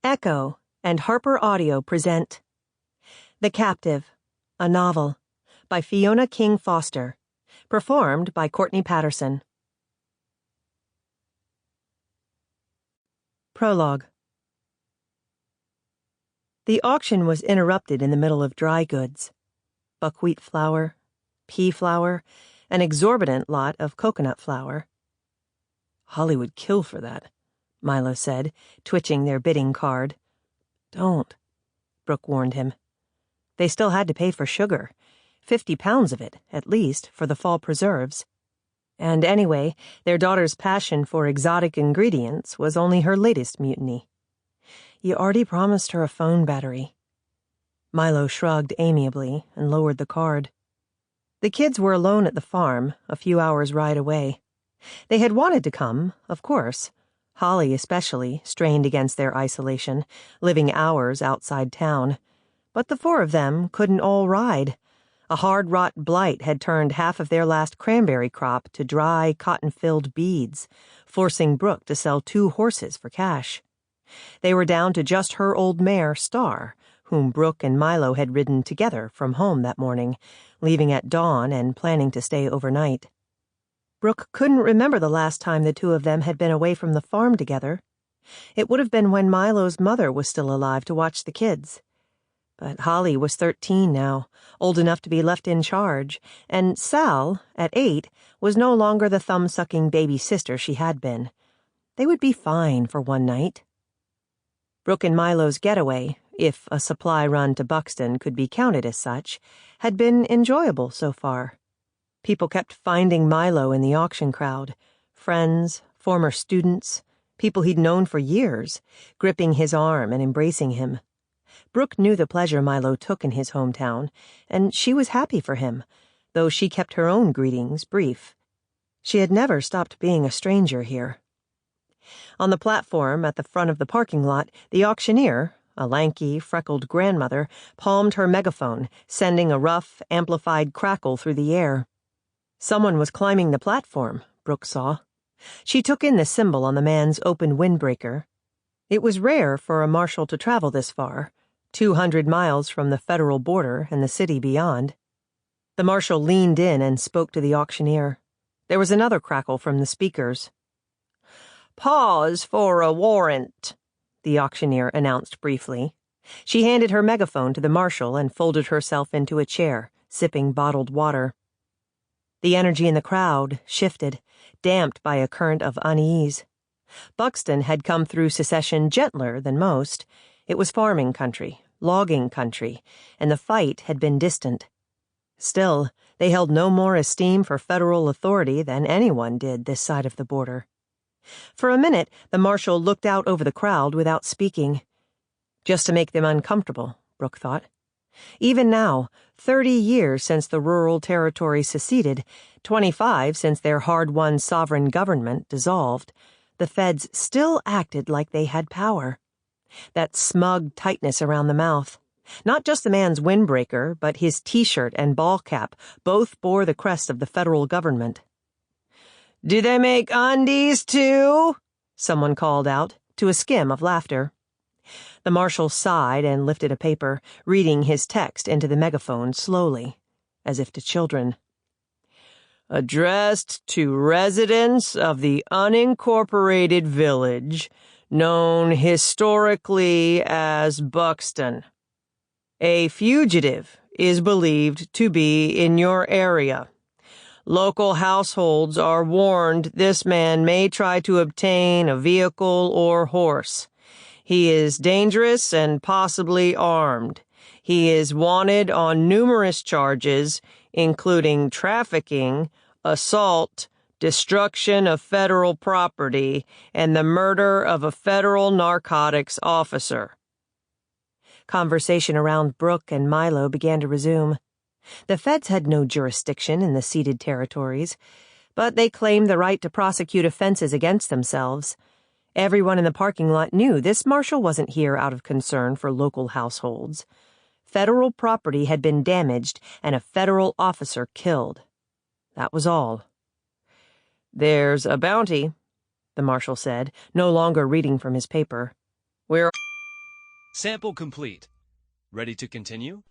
Echo and HarperAudio present The Captive, a novel, by Fiona King Foster, performed by Courtney Patterson. Prologue. The auction was interrupted in the middle of dry goods. Buckwheat flour, pea flour, an exorbitant lot of coconut flour. "Holly would kill for that," Milo said, twitching their bidding card. "Don't," Brooke warned him. They still had to pay for sugar, 50 pounds of it, at least, for the fall preserves. And anyway, their daughter's passion for exotic ingredients was only her latest mutiny. "You already promised her a phone battery." Milo shrugged amiably and lowered the card. The kids were alone at the farm, a few hours' ride away. They had wanted to come, of course. Holly especially, strained against their isolation, living hours outside town. But the four of them couldn't all ride. A hard rot blight had turned half of their last cranberry crop to dry, cotton-filled beads, forcing Brooke to sell 2 horses for cash. They were down to just her old mare, Star, whom Brooke and Milo had ridden together from home that morning, leaving at dawn and planning to stay overnight. Brooke couldn't remember the last time the two of them had been away from the farm together. It would have been when Milo's mother was still alive to watch the kids. But Holly was 13 now, old enough to be left in charge, and Sal, at 8, was no longer the thumb-sucking baby sister she had been. They would be fine for one night. Brooke and Milo's getaway, if a supply run to Buxton could be counted as such, had been enjoyable so far. People kept finding Milo in the auction crowd, friends, former students, people he'd known for years, gripping his arm and embracing him. Brooke knew the pleasure Milo took in his hometown, and she was happy for him, though she kept her own greetings brief. She had never stopped being a stranger here. On the platform at the front of the parking lot, the auctioneer, a lanky, freckled grandmother, palmed her megaphone, sending a rough, amplified crackle through the air. Someone was climbing the platform, Brooke saw. She took in the symbol on the man's open windbreaker. It was rare for a marshal to travel this far, 200 miles from the federal border and the city beyond. The marshal leaned in and spoke to the auctioneer. There was another crackle from the speakers. "Pause for a warrant," the auctioneer announced briefly. She handed her megaphone to the marshal and folded herself into a chair, sipping bottled water. The energy in the crowd shifted, damped by a current of unease. Buxton had come through secession gentler than most. It was farming country, logging country, and the fight had been distant. Still, they held no more esteem for federal authority than anyone did this side of the border. For a minute, the marshal looked out over the crowd without speaking. Just to make them uncomfortable, Brooke thought. Even now, 30 years since the rural territory seceded, 25 since their hard-won sovereign government dissolved, the feds still acted like they had power. That smug tightness around the mouth. Not just the man's windbreaker, but his T-shirt and ball cap both bore the crest of the federal government. "Do they make undies, too?" someone called out, to a skim of laughter. The marshal sighed and lifted a paper, reading his text into the megaphone slowly, as if to children. "Addressed to residents of the unincorporated village, known historically as Buxton. A fugitive is believed to be in your area. Local households are warned this man may try to obtain a vehicle or horse. He is dangerous and possibly armed. He is wanted on numerous charges, including trafficking, assault, destruction of federal property, and the murder of a federal narcotics officer." Conversation around Brooke and Milo began to resume. The feds had no jurisdiction in the ceded territories, but they claimed the right to prosecute offenses against themselves. Everyone in the parking lot knew this marshal wasn't here out of concern for local households. Federal property had been damaged and a federal officer killed. That was all. "There's a bounty," the marshal said, no longer reading from his paper. "We're Sample complete. Ready to continue?